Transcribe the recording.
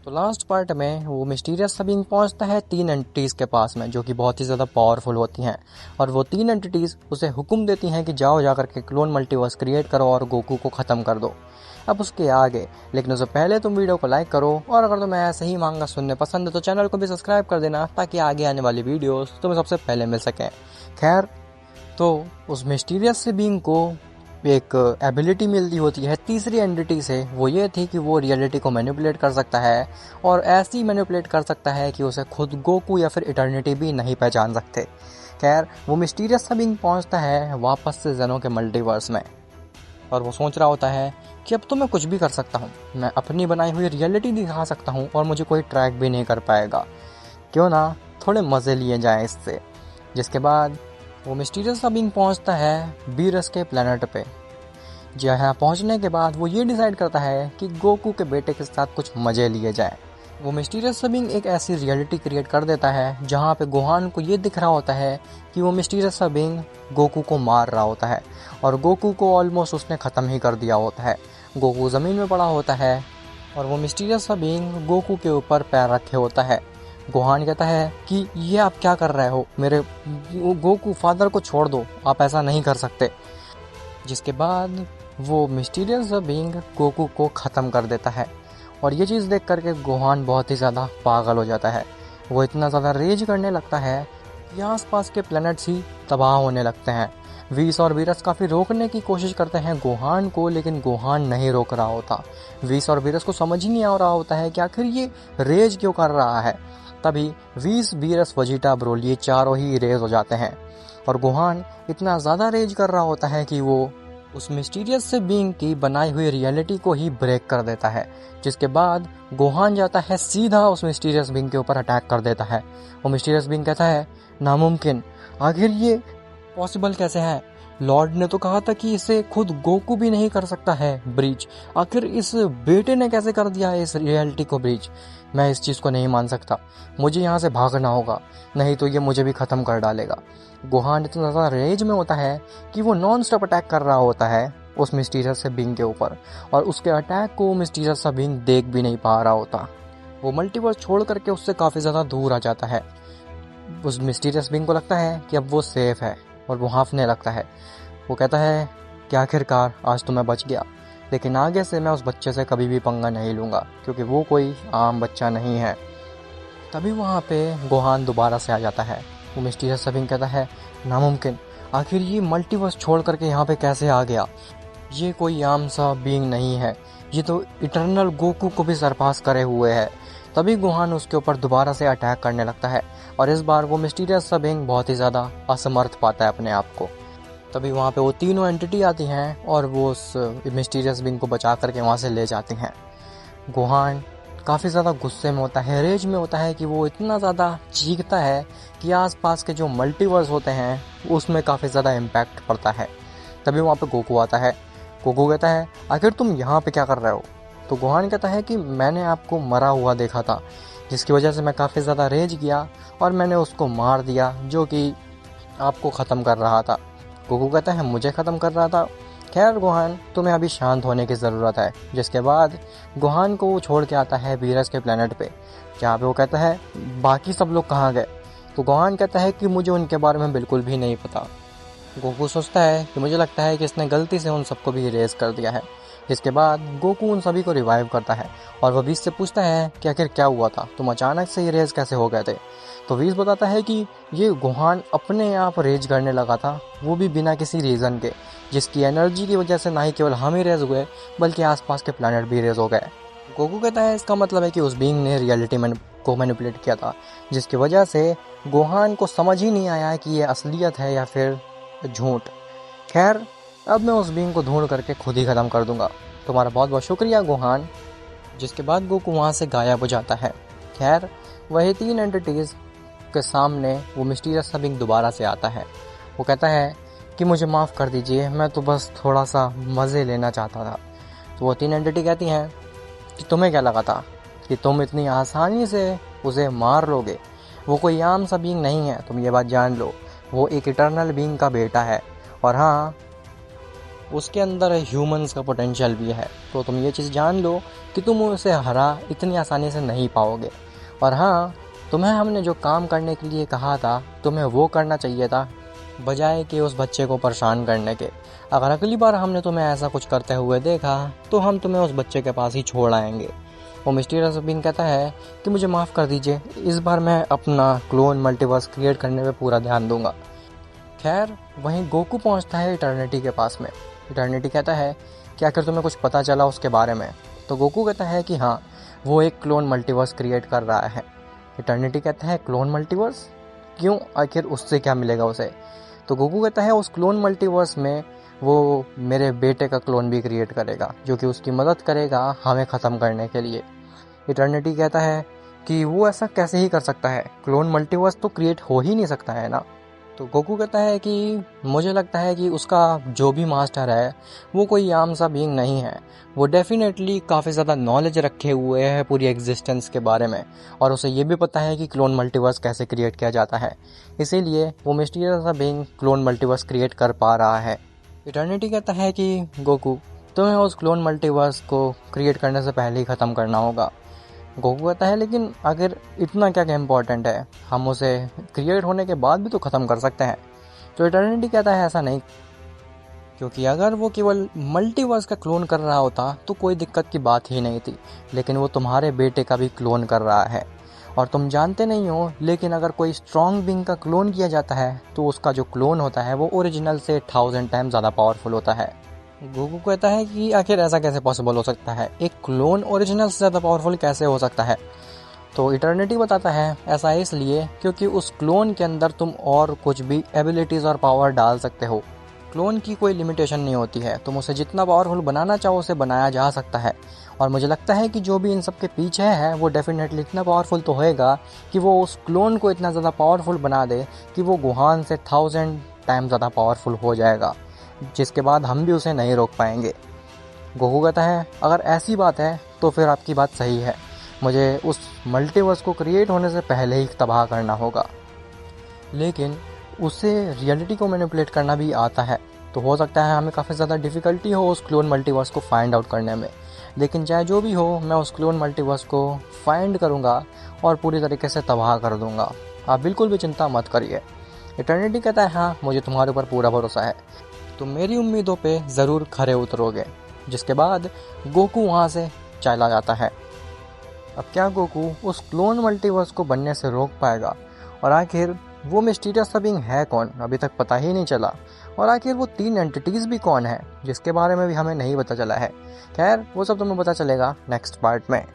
तो last part में वो मिस्टीरियस सा बीइंग पहुंचता है 3 एंटिटीज़ के पास में, जो कि बहुत ही ज़्यादा पावरफुल होती हैं। और वो 3 एंटिटीज़ उसे हुक्म देती हैं कि जाओ जाकर के क्लोन मल्टीवर्स क्रिएट करो और गोकू को ख़त्म कर दो। अब उसके आगे, लेकिन उससे पहले तुम वीडियो को लाइक करो, और अगर तुम्हें ऐसे ही मांगा सुनने पसंद है तो चैनल को भी सब्सक्राइब कर देना, ताकि आगे आने वाली वीडियोस तुम्हें सबसे पहले मिल सकें। खैर, तो उस मिस्टीरियस से बीइंग को एक एबिलिटी मिलती होती है तीसरी एंटिटी से। वो ये थी कि वो रियलिटी को मैनिपुलेट कर सकता है, और ऐसी मैनिपुलेट कर सकता है कि उसे खुद गोकू या फिर इटर्निटी भी नहीं पहचान सकते। खैर, वो मिस्टीरियस सा बीइंग पहुंचता है वापस से जेनो के मल्टीवर्स में, और वो सोच रहा होता है कि अब तो मैं कुछ भी कर सकता हूँ, मैं अपनी बनाई हुई रियलिटी दिखा सकता हूँ और मुझे कोई ट्रैक भी नहीं कर पाएगा। क्यों ना थोड़े मज़े लिए जाएं इससे। जिसके बाद वो मिस्टीरियस सा बीइंग पहुंचता है बीरस के प्लेनेट पे। जहाँ पहुंचने के बाद वो ये डिसाइड करता है कि गोकू के बेटे के साथ कुछ मज़े लिए जाएं। वो मिस्टीरियस सा बीइंग एक ऐसी रियलिटी क्रिएट कर देता है जहाँ पे गोहान को ये दिख रहा होता है कि वो मिस्टीरियस सा बीइंग गोकू को मार रहा होता है, और गोकू को ऑलमोस्ट उसने ख़त्म ही कर दिया होता है। गोकू ज़मीन में पड़ा होता है, और वो मिस्टीरियस सा बीइंग गोकू के ऊपर पैर रखे होता है। गोहान कहता है कि ये आप क्या कर रहे हो, मेरे गोकू फादर को छोड़ दो, आप ऐसा नहीं कर सकते। जिसके बाद वो मिस्टीरियस बीइंग गोकू को ख़त्म कर देता है, और ये चीज़ देख करके गोहान बहुत ही ज़्यादा पागल हो जाता है। वो इतना ज़्यादा रेज करने लगता है कि आसपास के प्लैनेट्स ही तबाह होने लगते हैं। वीस और वीरस काफ़ी रोकने की कोशिश करते हैं गोहान को, लेकिन गोहान नहीं रोक रहा होता। वीस और वीरस को समझ ही नहीं आ रहा होता है कि आखिर ये रेज क्यों कर रहा है। तभी वीस, वीरस, वजीटा, ब्रोली ये चारों ही रेज हो जाते हैं, और गोहान इतना ज़्यादा रेज कर रहा होता है कि वो उस मिस्टीरियस से बीइंग की बनाई हुई रियलिटी को ही ब्रेक कर देता है। जिसके बाद गोहान जाता है सीधा उस मिस्टीरियस बीइंग के ऊपर अटैक कर देता है। वो मिस्टीरियस बीइंग कहता है, नामुमकिन, आखिर ये पॉसिबल कैसे है? लॉर्ड ने तो कहा था कि इसे खुद गोकू भी नहीं कर सकता है ब्रीच, आखिर इस बेटे ने कैसे कर दिया है इस रियलिटी को ब्रीच? मैं इस चीज़ को नहीं मान सकता, मुझे यहाँ से भागना होगा, नहीं तो ये मुझे भी ख़त्म कर डालेगा। गोहान इतना ज़्यादा रेज में होता है कि वो नॉन स्टॉप अटैक कर रहा होता है उस मिस्टीरियस से बीइंग के ऊपर, और उसके अटैक को मिस्टीरियस सा बीइंग देख भी नहीं पा रहा होता। वो मल्टीवर्स छोड़ करके उससे काफ़ी ज़्यादा दूर आ जाता है। उस मिस्टीरियस बीइंग को लगता है कि अब वो सेफ है, और वो हाँफने लगता है। वो कहता है कि आखिरकार आज तो मैं बच गया, लेकिन आगे से मैं उस बच्चे से कभी भी पंगा नहीं लूँगा, क्योंकि वो कोई आम बच्चा नहीं है। तभी वहाँ पे गोहान दोबारा से आ जाता है। वो मिस्टीरियस बीइंग कहता है, नामुमकिन, आखिर ये मल्टीवर्स छोड़ करके यहाँ पे कैसे आ गया? ये कोई आम सा बीइंग नहीं है, ये तो इटर्नल गोकू को भी सरपास करे हुए है। तभी गोहान उसके ऊपर दोबारा से अटैक करने लगता है, और इस बार वो मिस्टीरियस बीइंग बहुत ही ज़्यादा असमर्थ पाता है अपने आप को। तभी वहाँ पे वो तीनों एंटिटी आती हैं, और वो उस मिस्टीरियस बीइंग को बचा करके वहाँ से ले जाती हैं। गोहान काफ़ी ज़्यादा गुस्से में होता है, रेज में होता है, कि वो इतना ज़्यादा चीखता है कि आसपास के जो मल्टीवर्स होते हैं उसमें काफ़ी ज़्यादा इम्पैक्ट पड़ता है। तभी वहाँ पे गोकू आता है। गोकू कहता है, आखिर तुम यहाँ पे क्या कर रहे हो? तो गोहान कहता है कि मैंने आपको मरा हुआ देखा था, जिसकी वजह से मैं काफ़ी ज़्यादा रेज किया और मैंने उसको मार दिया, जो कि आपको ख़त्म कर रहा था। गोकू कहता है, मुझे ख़त्म कर रहा था? खैर गोहान, तुम्हें अभी शांत होने की ज़रूरत है। जिसके बाद गोहान को वो छोड़ के आता है वीरस के प्लेनेट पे, जहाँ पे वो कहता है, बाकी सब लोग कहाँ गए? तो गोहान कहता है कि मुझे उनके बारे में बिल्कुल भी नहीं पता। गोकू सोचता है कि मुझे लगता है कि इसने गलती से उन सबको भी इरेज कर दिया है। जिसके बाद गोकू उन सभी को रिवाइव करता है, और वह वीस से पूछता है कि आखिर क्या हुआ था, तुम अचानक से इरेज कैसे हो गए थे? तो वीस बताता है कि ये गोहान अपने आप रेज करने लगा था, वो भी बिना किसी रीज़न के, जिसकी एनर्जी की वजह से ना ही केवल हम ही रेज हुए, बल्कि आसपास के प्लैनेट भी रेज हो गए। गोकू कहता है, इसका मतलब है कि उस बीइंग ने रियलिटी को मैनिपुलेट किया था, जिसकी वजह से गोहान को समझ ही नहीं आया कि ये असलियत है या फिर झूठ। खैर, अब मैं उस बीइंग को ढूंढ करके खुद ही ख़त्म कर दूंगा। तुम्हारा बहुत बहुत शुक्रिया गोहान। जिसके बाद गोकू वहाँ से गायब हो जाता है। खैर, वही तीन एंटिटीज़ के सामने वो मिस्टीरियस बीइंग दोबारा से आता है। वो कहता है कि मुझे माफ़ कर दीजिए, मैं तो बस थोड़ा सा मज़े लेना चाहता था। तो वो तीन एंटिटी कहती हैं कि तुम्हें क्या लगा था कि तुम इतनी आसानी से उसे मार लोगे? वो कोई आम सा बीइंग नहीं है, तुम ये बात जान लो। वो एक इटर्नल बीइंग का बेटा है, और हाँ, उसके अंदर ह्यूमंस का पोटेंशियल भी है। तो तुम ये चीज़ जान लो कि तुम उसे हरा इतनी आसानी से नहीं पाओगे। और हाँ, तुम्हें हमने जो काम करने के लिए कहा था तुम्हें वो करना चाहिए था, बजाय कि उस बच्चे को परेशान करने के। अगर अगली बार हमने तुम्हें ऐसा कुछ करते हुए देखा तो हम तुम्हें उस बच्चे के पास ही छोड़ आएंगे। वो मिस्टीरियस बीइंग कहता है कि मुझे माफ़ कर दीजिए, इस बार मैं अपना क्लोन मल्टीवर्स क्रिएट करने पे पूरा ध्यान दूंगा। खैर, वहीं गोकू पहुंचता है इटर्निटी के पास में। इटर्निटी कहता है कि आखिर तुम्हें कुछ पता चला उसके बारे में? तो गोकू कहता है कि हाँ, वो एक क्लोन मल्टीवर्स क्रिएट कर रहा है। इटर्निटी कहता है क्लोन मल्टीवर्स? क्यों, आखिर उससे क्या मिलेगा उसे? तो गोकू कहता है उस क्लोन मल्टीवर्स में वो मेरे बेटे का क्लोन भी क्रिएट करेगा, जो कि उसकी मदद करेगा हमें ख़त्म करने के लिए। इटर्निटी कहता है कि वो ऐसा कैसे ही कर सकता है, क्लोन मल्टीवर्स तो क्रिएट हो ही नहीं सकता है ना। तो गोकू कहता है कि मुझे लगता है कि उसका जो भी मास्टर है वो कोई आम सा बीइंग नहीं है। वो डेफिनेटली काफ़ी ज़्यादा नॉलेज रखे हुए है पूरी एग्जिस्टेंस के बारे में, और उसे ये भी पता है कि क्लोन मल्टीवर्स कैसे क्रिएट किया जाता है। इसीलिए वो मिस्टीरियस सा बीइंग क्लोन मल्टीवर्स क्रिएट कर पा रहा है। इटर्निटी कहता है कि गोकू, तुम्हें उस क्लोन मल्टीवर्स को क्रिएट करने से पहले ही ख़त्म करना होगा। गोकू कहता है लेकिन आखिर इतना क्या इम्पोर्टेंट है, हम उसे क्रिएट होने के बाद भी तो ख़त्म कर सकते हैं। तो इटर्निटी कहता है ऐसा नहीं, क्योंकि अगर वो केवल मल्टीवर्स का क्लोन कर रहा होता तो कोई दिक्कत की बात ही नहीं थी, लेकिन वो तुम्हारे बेटे का भी क्लोन कर रहा है। और तुम जानते नहीं हो, लेकिन अगर कोई स्ट्रॉन्ग बीइंग का क्लोन किया जाता है तो उसका जो क्लोन होता है वो ओरिजिनल से 1000 टाइम ज़्यादा पावरफुल होता है। गोकू कहता है कि आखिर ऐसा कैसे पॉसिबल हो सकता है, एक क्लोन ओरिजिनल से ज़्यादा पावरफुल कैसे हो सकता है? तो इटर्निटी बताता है ऐसा इसलिए क्योंकि उस क्लोन के अंदर तुम और कुछ भी एबिलिटीज़ और पावर डाल सकते हो। क्लोन की कोई लिमिटेशन नहीं होती है, तुम उसे जितना पावरफुल बनाना चाहो उसे बनाया जा सकता है। और मुझे लगता है कि जो भी इन सब के पीछे है वो डेफिनेटली इतना पावरफुल तो होएगा कि वो उस क्लोन को इतना ज़्यादा पावरफुल बना दे कि वो गुहान से 1000 टाइम ज़्यादा पावरफुल हो जाएगा, जिसके बाद हम भी उसे नहीं रोक पाएंगे। गोकू कहता है अगर ऐसी बात है तो फिर आपकी बात सही है, मुझे उस मल्टीवर्स को क्रिएट होने से पहले ही तबाह करना होगा। लेकिन उसे रियलिटी को मैनिपुलेट करना भी आता है, तो हो सकता है हमें काफ़ी ज़्यादा डिफ़िकल्टी हो उस क्लोन मल्टीवर्स को फाइंड आउट करने में। लेकिन चाहे जो भी हो, मैं उस क्लोन मल्टीवर्स को फाइंड करूँगा और पूरी तरीके से तबाह कर दूँगा। आप बिल्कुल भी चिंता मत करिए। इटर्निटी कहता है हाँ, मुझे तुम्हारे ऊपर पूरा भरोसा है, तुम मेरी उम्मीदों पे ज़रूर खरे उतरोगे। जिसके बाद गोकू वहाँ से चला जाता है। अब क्या गोकू उस क्लोन मल्टीवर्स को बनने से रोक पाएगा? और आखिर वो मिस्टीरियस सा बीइंग है कौन, अभी तक पता ही नहीं चला। और आखिर वो 3 एंटिटीज़ भी कौन है जिसके बारे में भी हमें नहीं पता चला है। खैर, वो सब तुम्हें पता चलेगा नेक्स्ट पार्ट में।